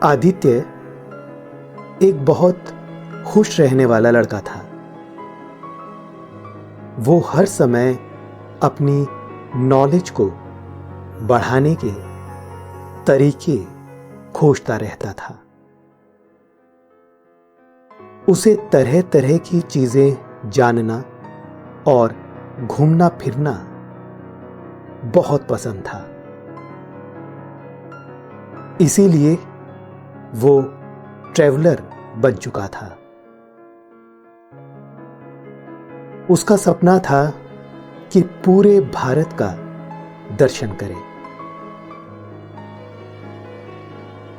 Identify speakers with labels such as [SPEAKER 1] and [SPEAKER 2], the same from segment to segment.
[SPEAKER 1] आदित्य एक बहुत खुश रहने वाला लड़का था। वो हर समय अपनी नॉलेज को बढ़ाने के तरीके खोजता रहता था। उसे तरह तरह की चीजें जानना और घूमना फिरना बहुत पसंद था। इसीलिए वो ट्रैवलर बन चुका था। उसका सपना था कि पूरे भारत का दर्शन करे।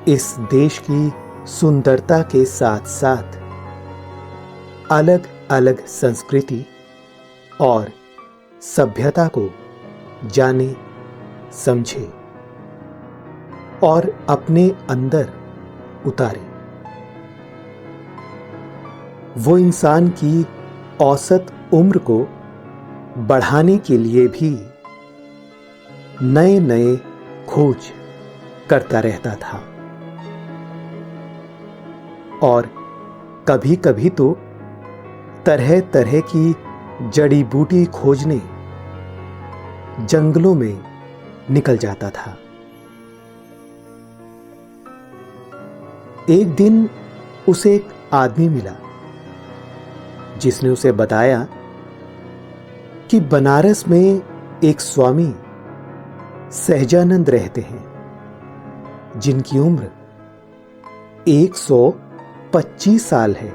[SPEAKER 1] इस देश की सुंदरता के साथ साथ अलग अलग संस्कृति और सभ्यता को जाने, समझे और अपने अंदर उतारे। वो इंसान की औसत उम्र को बढ़ाने के लिए भी नए नए खोज करता रहता था और कभी कभी तो तरह तरह की जड़ी बूटी खोजने जंगलों में निकल जाता था। एक दिन उसे एक आदमी मिला जिसने उसे बताया कि बनारस में एक स्वामी सहजानंद रहते हैं जिनकी उम्र 125 साल है।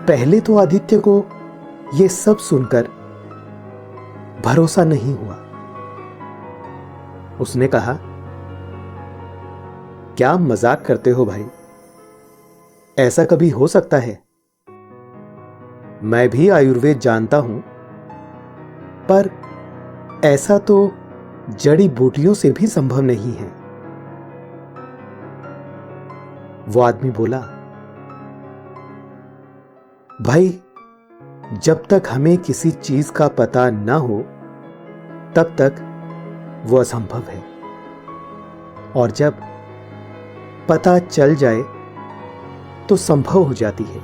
[SPEAKER 1] पहले तो आदित्य को यह सब सुनकर भरोसा नहीं हुआ। उसने कहा, क्या मजाक करते हो भाई? ऐसा कभी हो सकता है? मैं भी आयुर्वेद जानता हूं, पर ऐसा तो जड़ी बूटियों से भी संभव नहीं है। वो आदमी बोला, भाई, जब तक हमें किसी चीज का पता ना हो तब तक वो असंभव है, और जब पता चल जाए तो संभव हो जाती है।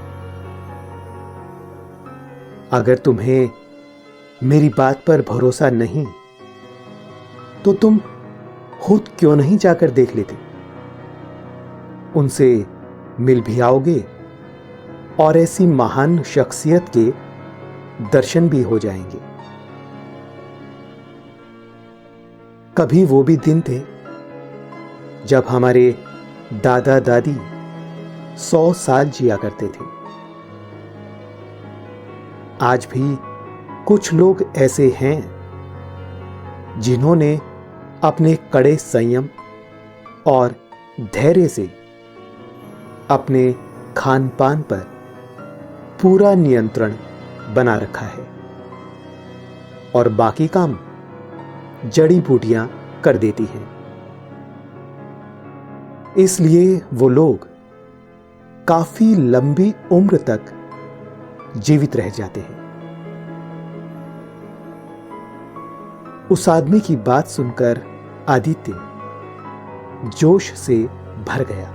[SPEAKER 1] अगर तुम्हें मेरी बात पर भरोसा नहीं तो तुम खुद क्यों नहीं जाकर देख लेते? उनसे मिल भी आओगे और ऐसी महान शख्सियत के दर्शन भी हो जाएंगे। कभी वो भी दिन थे जब हमारे दादा दादी 100 साल जिया करते थे। आज भी कुछ लोग ऐसे हैं जिन्होंने अपने कड़े संयम और धैर्य से अपने खान पान पर पूरा नियंत्रण बना रखा है और बाकी काम जड़ी बूटियां कर देती हैं। इसलिए वो लोग काफी लंबी उम्र तक जीवित रह जाते हैं। उस आदमी की बात सुनकर आदित्य जोश से भर गया,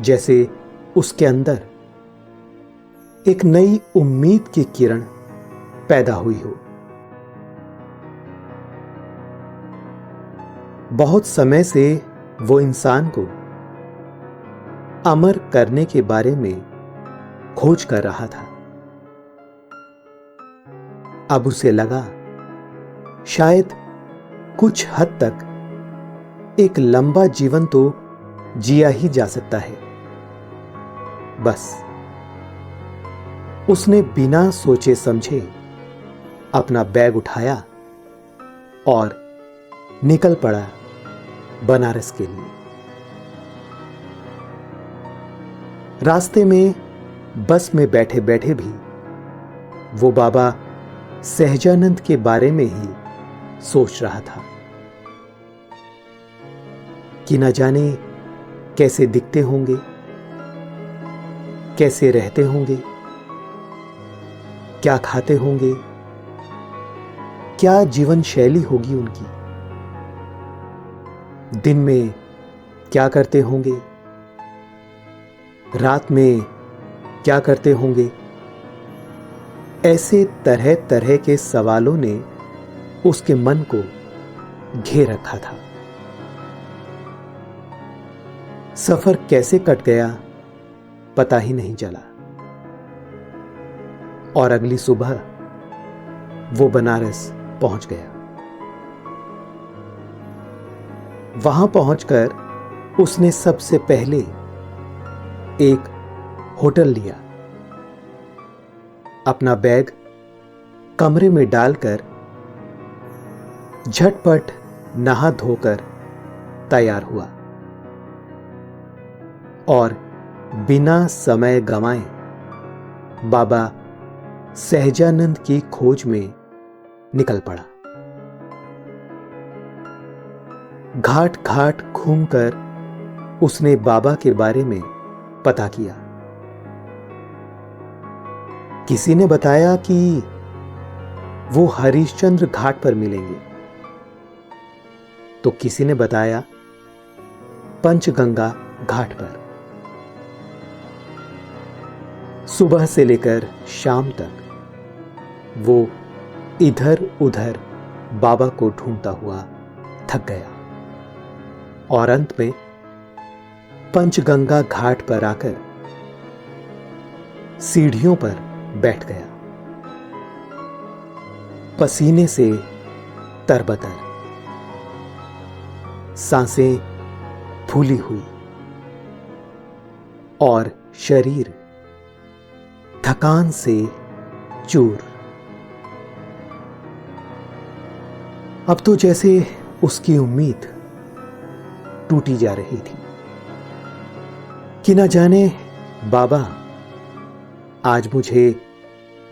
[SPEAKER 1] जैसे उसके अंदर एक नई उम्मीद की किरण पैदा हुई हो। बहुत समय से वो इंसान को अमर करने के बारे में खोज कर रहा था। अब उसे लगा शायद कुछ हद तक एक लंबा जीवन तो जिया ही जा सकता है। बस उसने बिना सोचे समझे अपना बैग उठाया और निकल पड़ा बनारस के लिए। रास्ते में बस में बैठे बैठे भी वो बाबा सहजानंद के बारे में ही सोच रहा था कि न जाने कैसे दिखते होंगे, कैसे रहते होंगे, क्या खाते होंगे, क्या जीवन शैली होगी उनकी। दिन में क्या करते होंगे, रात में क्या करते होंगे। ऐसे तरह तरह के सवालों ने उसके मन को घेर रखा था। सफर कैसे कट गया पता ही नहीं चला और अगली सुबह वो बनारस पहुंच गया। वहां पहुंचकर उसने सबसे पहले एक होटल लिया। अपना बैग कमरे में डालकर झटपट नहा धोकर तैयार हुआ और बिना समय गंवाए बाबा सहजानंद की खोज में निकल पड़ा। घाट घाट घूमकर उसने बाबा के बारे में पता किया। किसी ने बताया कि वो हरिश्चंद्र घाट पर मिलेंगे, तो किसी ने बताया पंचगंगा घाट पर। सुबह से लेकर शाम तक वो इधर उधर बाबा को ढूंढता हुआ थक गया और अंत में पंचगंगा घाट पर आकर सीढ़ियों पर बैठ गया, पसीने से तरबतर, सांसें फूली हुई और शरीर थकान से चूर। अब तो जैसे उसकी उम्मीद टूटी जा रही थी कि न जाने बाबा आज मुझे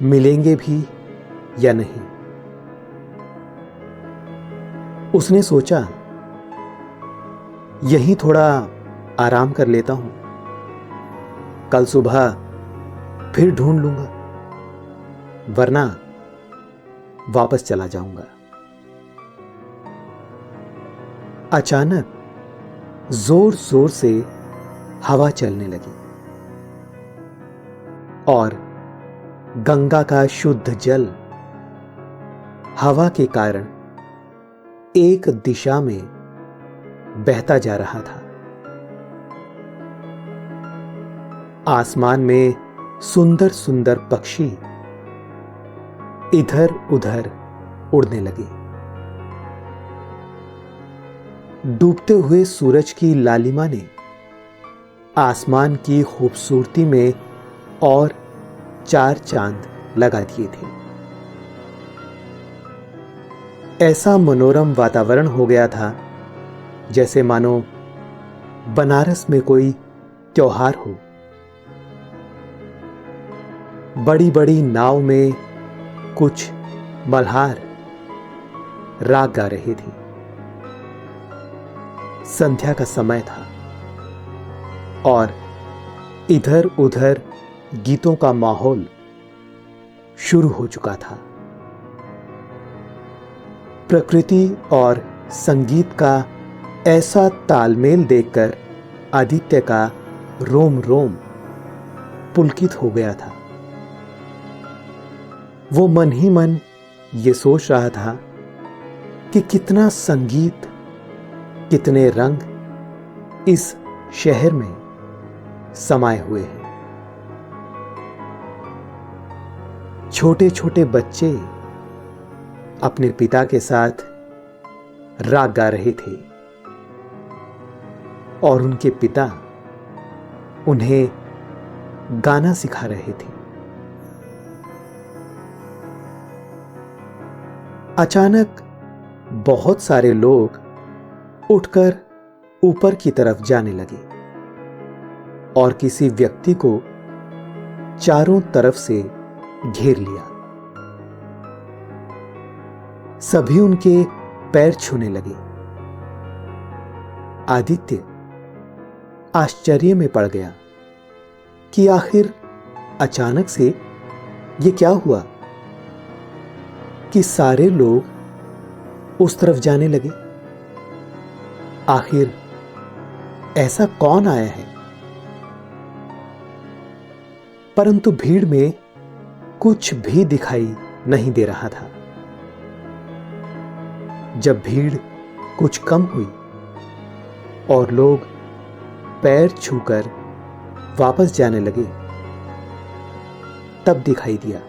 [SPEAKER 1] मिलेंगे भी या नहीं। उसने सोचा यहीं थोड़ा आराम कर लेता हूं, कल सुबह फिर ढूंढ लूंगा, वरना वापस चला जाऊंगा। अचानक जोर जोर से हवा चलने लगी और गंगा का शुद्ध जल हवा के कारण एक दिशा में बहता जा रहा था। आसमान में सुंदर सुंदर पक्षी इधर उधर उड़ने लगे। डूबते हुए सूरज की लालिमा ने आसमान की खूबसूरती में और चार चांद लगा दिए थे। ऐसा मनोरम वातावरण हो गया था जैसे मानो बनारस में कोई त्योहार हो। बड़ी बड़ी नाव में कुछ मल्हार राग गा रहे थे। संध्या का समय था और इधर उधर गीतों का माहौल शुरू हो चुका था। प्रकृति और संगीत का ऐसा तालमेल देखकर आदित्य का रोम रोम पुलकित हो गया था। वो मन ही मन ये सोच रहा था कि कितना संगीत, कितने रंग इस शहर में समाये हुए हैं। छोटे छोटे बच्चे अपने पिता के साथ राग गा रहे थे और उनके पिता उन्हें गाना सिखा रहे थे। अचानक बहुत सारे लोग उठकर ऊपर की तरफ जाने लगे और किसी व्यक्ति को चारों तरफ से घेर लिया। सभी उनके पैर छूने लगे। आदित्य आश्चर्य में पड़ गया कि आखिर अचानक से ये क्या हुआ कि सारे लोग उस तरफ जाने लगे। आखिर ऐसा कौन आया है? परंतु भीड़ में कुछ भी दिखाई नहीं दे रहा था। जब भीड़ कुछ कम हुई और लोग पैर छूकर वापस जाने लगे, तब दिखाई दिया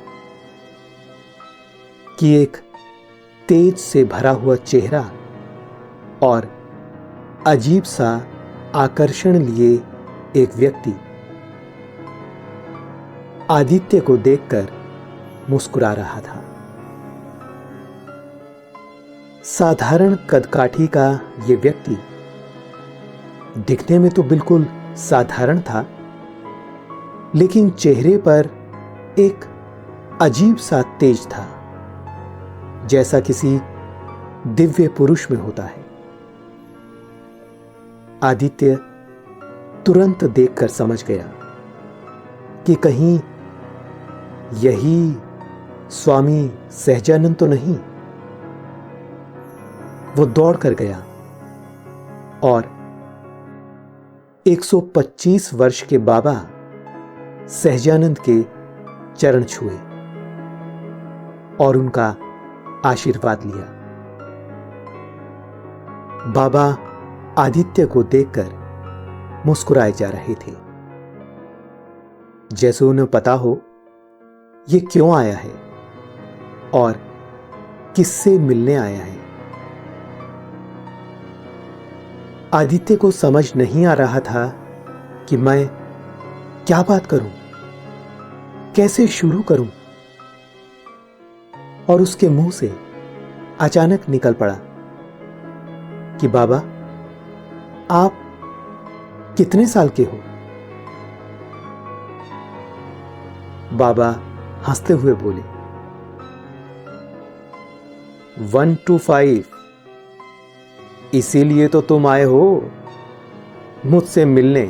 [SPEAKER 1] कि एक तेज से भरा हुआ चेहरा और अजीब सा आकर्षण लिए एक व्यक्ति आदित्य को देखकर मुस्कुरा रहा था। साधारण कदकाठी का यह व्यक्ति दिखने में तो बिल्कुल साधारण था, लेकिन चेहरे पर एक अजीब सा तेज था, जैसा किसी दिव्य पुरुष में होता है। आदित्य तुरंत देखकर समझ गया कि कहीं यही स्वामी सहजानंद तो नहीं। वो दौड़ कर गया और 125 वर्ष के बाबा सहजानंद के चरण छुए और उनका आशीर्वाद लिया। बाबा आदित्य को देखकर मुस्कुराए जा रहे थे, जैसे उन्हें पता हो ये क्यों आया है और किससे मिलने आया है। आदित्य को समझ नहीं आ रहा था कि मैं क्या बात करूं, कैसे शुरू करूं, और उसके मुंह से अचानक निकल पड़ा कि बाबा आप कितने साल के हो? बाबा हंसते हुए बोले, 1 to 5। इसीलिए तो तुम आए हो मुझसे मिलने।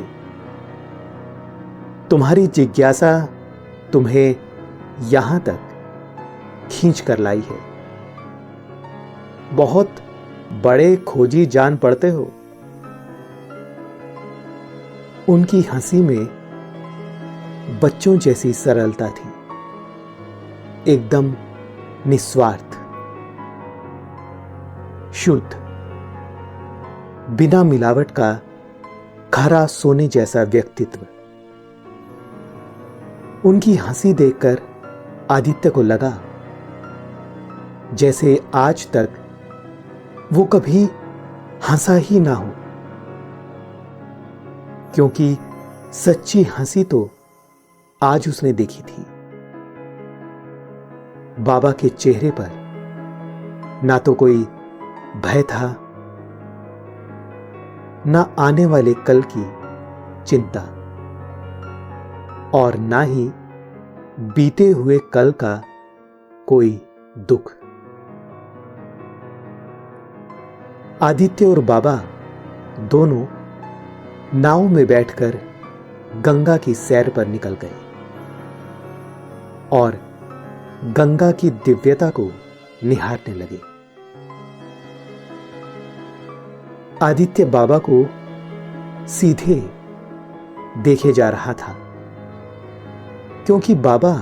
[SPEAKER 1] तुम्हारी जिज्ञासा तुम्हें यहां तक खींच कर लाई है। बहुत बड़े खोजी जान पड़ते हो। उनकी हंसी में बच्चों जैसी सरलता थी, एकदम निस्वार्थ, शुद्ध, बिना मिलावट का खरा सोने जैसा व्यक्तित्व। उनकी हंसी देखकर आदित्य को लगा जैसे आज तक वो कभी हंसा ही ना हो, क्योंकि सच्ची हंसी तो आज उसने देखी थी। बाबा के चेहरे पर ना तो कोई भय था, ना आने वाले कल की चिंता, और ना ही बीते हुए कल का कोई दुख। आदित्य और बाबा दोनों नाव में बैठकर गंगा की सैर पर निकल गए और गंगा की दिव्यता को निहारने लगे। आदित्य बाबा को सीधे देखे जा रहा था, क्योंकि बाबा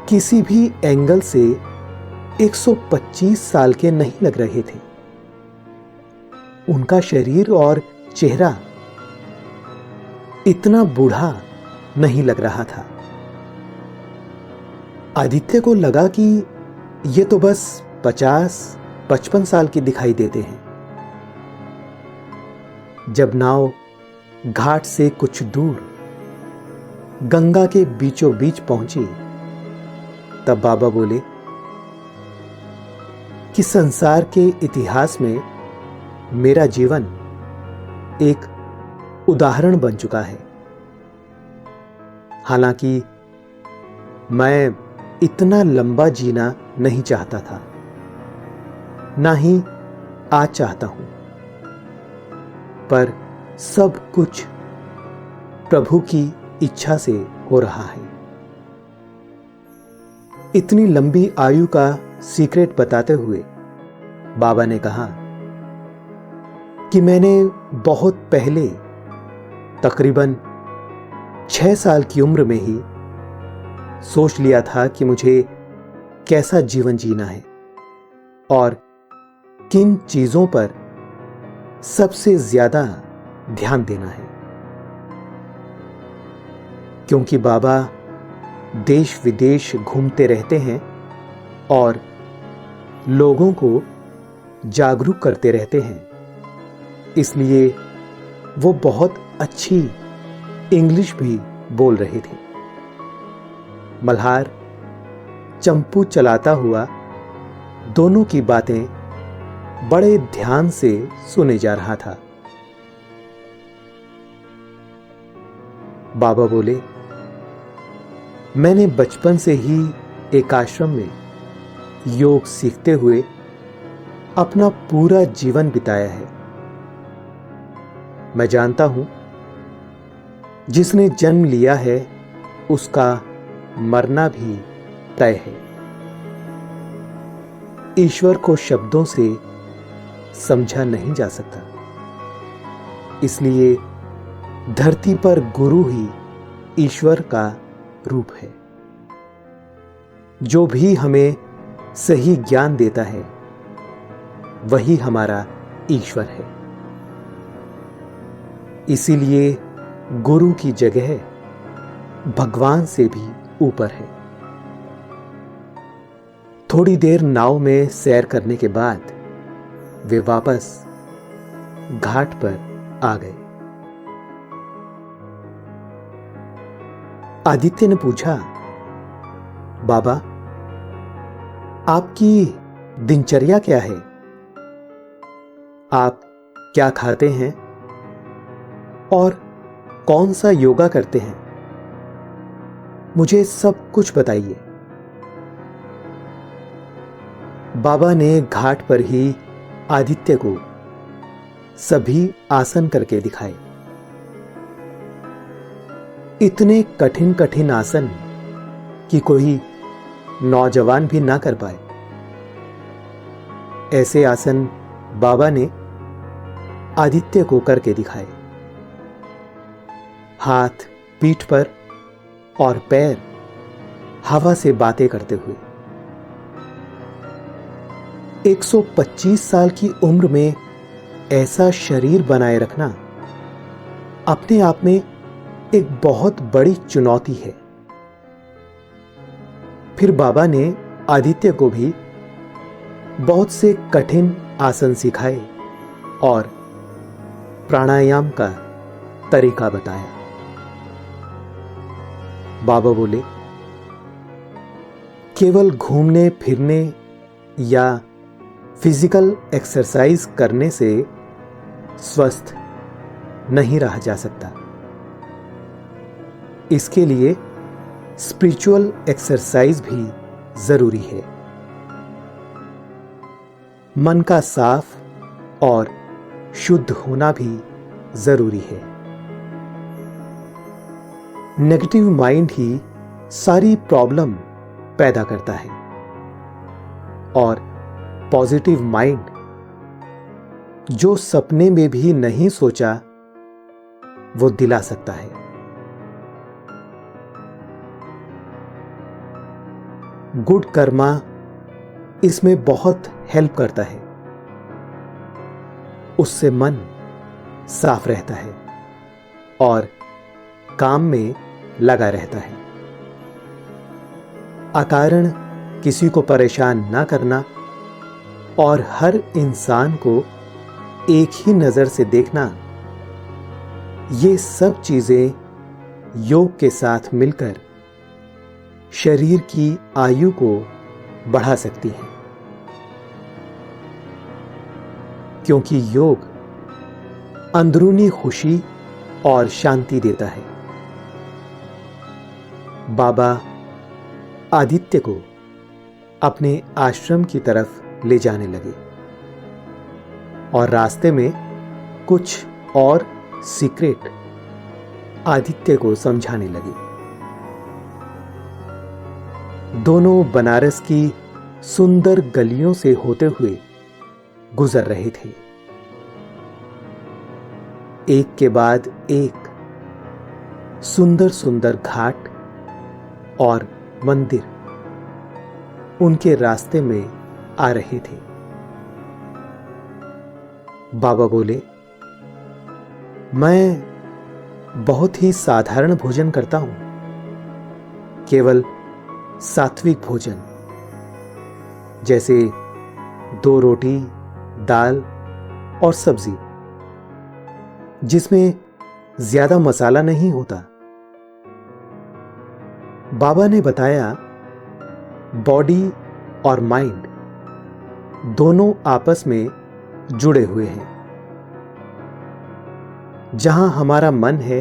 [SPEAKER 1] किसी भी एंगल से 125 साल के नहीं लग रहे थे। उनका शरीर और चेहरा इतना बूढ़ा नहीं लग रहा था। आदित्य को लगा कि ये तो बस 50-55 साल के दिखाई देते हैं। जब नाव घाट से कुछ दूर गंगा के बीचों बीच पहुंची, तब बाबा बोले कि संसार के इतिहास में मेरा जीवन एक उदाहरण बन चुका है। हालांकि मैं इतना लंबा जीना नहीं चाहता था, ना ही आज चाहता हूं, पर सब कुछ प्रभु की इच्छा से हो रहा है। इतनी लंबी आयु का सीक्रेट बताते हुए बाबा ने कहा कि मैंने बहुत पहले, तकरीबन 6 साल की उम्र में ही सोच लिया था कि मुझे कैसा जीवन जीना है और किन चीजों पर सबसे ज्यादा ध्यान देना है। क्योंकि बाबा देश विदेश घूमते रहते हैं और लोगों को जागरूक करते रहते हैं, इसलिए वो बहुत अच्छी इंग्लिश भी बोल रहे थे। मल्हार चंपू चलाता हुआ दोनों की बातें बड़े ध्यान से सुने जा रहा था। बाबा बोले, मैंने बचपन से ही एक आश्रम में योग सीखते हुए अपना पूरा जीवन बिताया है। मैं जानता हूं, जिसने जन्म लिया है उसका मरना भी तय है। ईश्वर को शब्दों से समझा नहीं जा सकता, इसलिए धरती पर गुरु ही ईश्वर का रूप है। जो भी हमें सही ज्ञान देता है वही हमारा ईश्वर है। इसीलिए गुरु की जगह भगवान से भी ऊपर है। थोड़ी देर नाव में सैर करने के बाद वे वापस घाट पर आ गए। आदित्य ने पूछा, बाबा, आपकी दिनचर्या क्या है? आप क्या खाते हैं और कौन सा योगा करते हैं? मुझे सब कुछ बताइए। बाबा ने घाट पर ही आदित्य को सभी आसन करके दिखाए। इतने कठिन कठिन आसन कि कोई नौजवान भी ना कर पाए, ऐसे आसन बाबा ने आदित्य को करके दिखाए। हाथ पीठ पर और पैर हवा से बातें करते हुए। 125 साल की उम्र में ऐसा शरीर बनाए रखना अपने आप में एक बहुत बड़ी चुनौती है। फिर बाबा ने आदित्य को भी बहुत से कठिन आसन सिखाए और प्राणायाम का तरीका बताया। बाबा बोले, केवल घूमने फिरने या फिजिकल एक्सरसाइज करने से स्वस्थ नहीं रहा जा सकता। इसके लिए स्पिरिचुअल एक्सरसाइज भी जरूरी है। मन का साफ और शुद्ध होना भी जरूरी है। नेगेटिव माइंड ही सारी प्रॉब्लम पैदा करता है और पॉजिटिव माइंड जो सपने में भी नहीं सोचा वो दिला सकता है। गुड कर्मा इसमें बहुत हेल्प करता है। उससे मन साफ रहता है और काम में लगा रहता है। अकारण किसी को परेशान ना करना और हर इंसान को एक ही नजर से देखना, ये सब चीजें योग के साथ मिलकर शरीर की आयु को बढ़ा सकती हैं। क्योंकि योग अंदरूनी खुशी और शांति देता है। बाबा आदित्य को अपने आश्रम की तरफ ले जाने लगे और रास्ते में कुछ और सीक्रेट आदित्य को समझाने लगे। दोनों बनारस की सुंदर गलियों से होते हुए गुजर रहे थे। एक के बाद एक सुंदर सुंदर घाट और मंदिर उनके रास्ते में आ रहे थे। बाबा बोले, मैं बहुत ही साधारण भोजन करता हूं, केवल सात्विक भोजन, जैसे 2 रोटी, दाल और सब्जी, जिसमें ज्यादा मसाला नहीं होता। बाबा ने बताया, बॉडी और माइंड दोनों आपस में जुड़े हुए हैं। जहां हमारा मन है,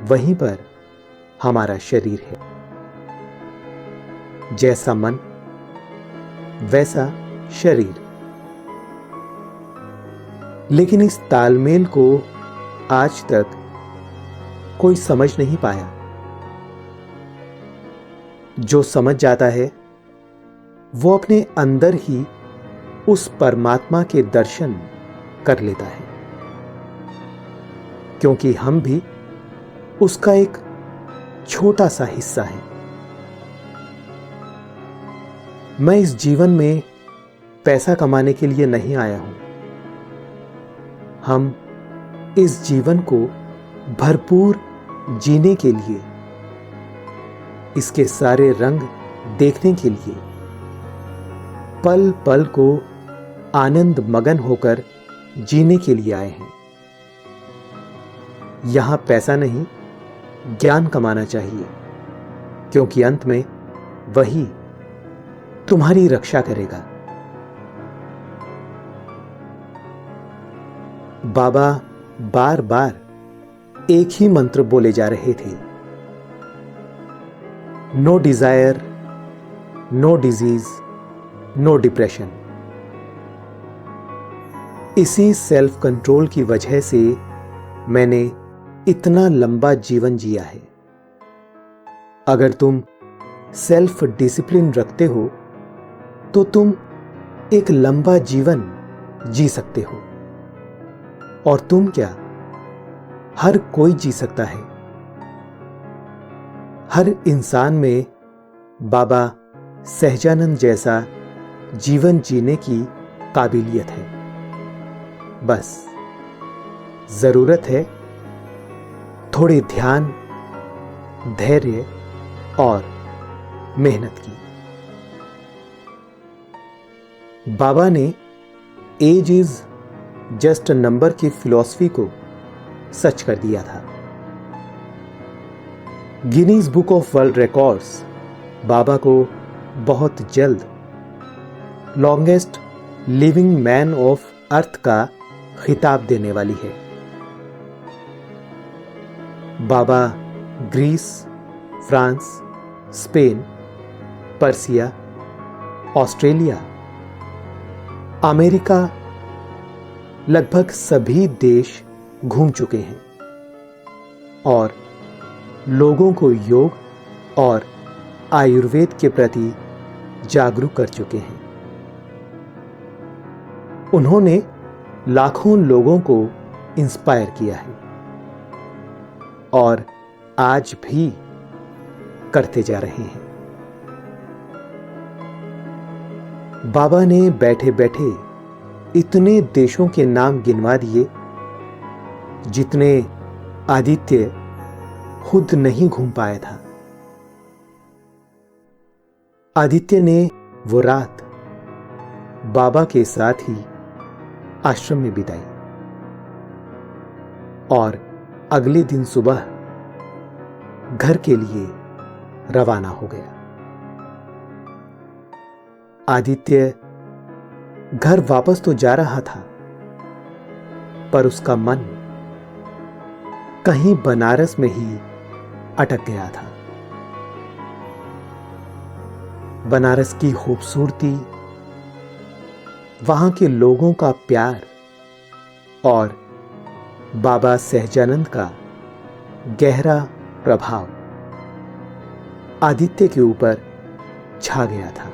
[SPEAKER 1] वहीं पर हमारा शरीर है। जैसा मन वैसा शरीर। लेकिन इस तालमेल को आज तक कोई समझ नहीं पाया। जो समझ जाता है, वो अपने अंदर ही उस परमात्मा के दर्शन कर लेता है, क्योंकि हम भी उसका एक छोटा सा हिस्सा है। मैं इस जीवन में पैसा कमाने के लिए नहीं आया हूं। हम इस जीवन को भरपूर जीने के लिए, इसके सारे रंग देखने के लिए, पल पल को आनंद मगन होकर जीने के लिए आए हैं। यहां पैसा नहीं, ज्ञान कमाना चाहिए, क्योंकि अंत में वही तुम्हारी रक्षा करेगा। बाबा बार बार एक ही मंत्र बोले जा रहे थे, no desire, no disease, no depression. इसी सेल्फ कंट्रोल की वजह से मैंने इतना लंबा जीवन जिया है। अगर तुम सेल्फ डिसिप्लिन रखते हो तो तुम एक लंबा जीवन जी सकते हो। और तुम क्या, हर कोई जी सकता है। हर इंसान में बाबा सहजानंद जैसा जीवन जीने की काबिलियत है। बस जरूरत है थोड़े ध्यान, धैर्य और मेहनत की। बाबा ने एज इज जस्ट नंबर की फिलॉसफी को सच कर दिया था। Guinness book of world records बाबा को बहुत जल्द longest living man of earth का खिताब देने वाली है। बाबा Greece, France, Spain, Persia, Australia, America, लगभग सभी देश घूम चुके हैं और लोगों को योग और आयुर्वेद के प्रति जागरूक कर चुके हैं। उन्होंने लाखों लोगों को इंस्पायर किया है और आज भी करते जा रहे हैं। बाबा ने बैठे बैठे इतने देशों के नाम गिनवा दिए जितने आदित्य खुद नहीं घूम पाया था। आदित्य ने वो रात बाबा के साथ ही आश्रम में बिताई और अगले दिन सुबह घर के लिए रवाना हो गया। आदित्य घर वापस तो जा रहा था, पर उसका मन कहीं बनारस में ही अटक गया था। बनारस की खूबसूरती, वहां के लोगों का प्यार और बाबा सहजानंद का गहरा प्रभाव आदित्य के ऊपर छा गया था।